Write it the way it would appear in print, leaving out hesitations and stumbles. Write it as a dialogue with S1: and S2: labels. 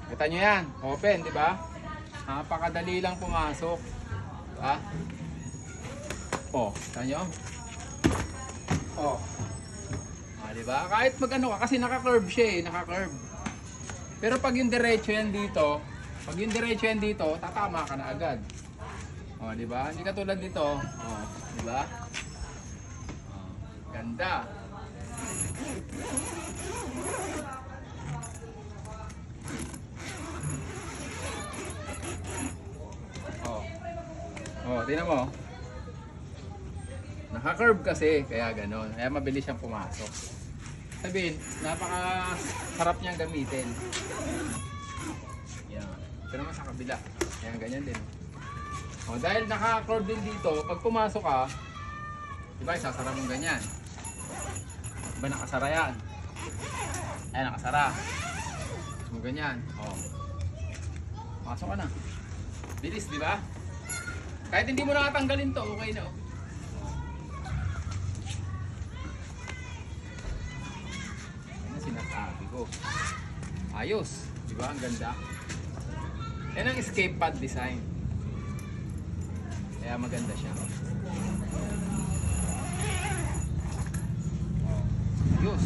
S1: Kita nyo yan. Open, di ba? Napakadali lang pumasok. Diba? Oh, kita nyo? Oh. Di ba? Kahit mag-ano ka, kasi naka-curve siya eh. Naka-curve. Pero pag yung diretso yan dito, tatama ka na agad. Oh, di ba? Hindi katulad dito. Oh, di ba? Oh, ganda. Oh. Oh, tingnan mo. Naka-curve kasi, kaya gano'n. Kaya mabilis siyang pumasok. Sabihin, napaka-sarap niyang gamitin. Yan. Ito naman sa kabila. Ayan, ganyan din. O, dahil naka-curve din dito, pag pumasok ka, diba, isasara mong ganyan. Diba, nakasara yan. Ayan, nakasara. Mo ganyan. O. Pasok ka na. Bilis, diba? Kahit hindi mo nakatanggalin to, okay na. Sinasabi ko. Ayos. Diba? Ang ganda. Yan ang escape pad design. Kaya maganda siya. Ayos.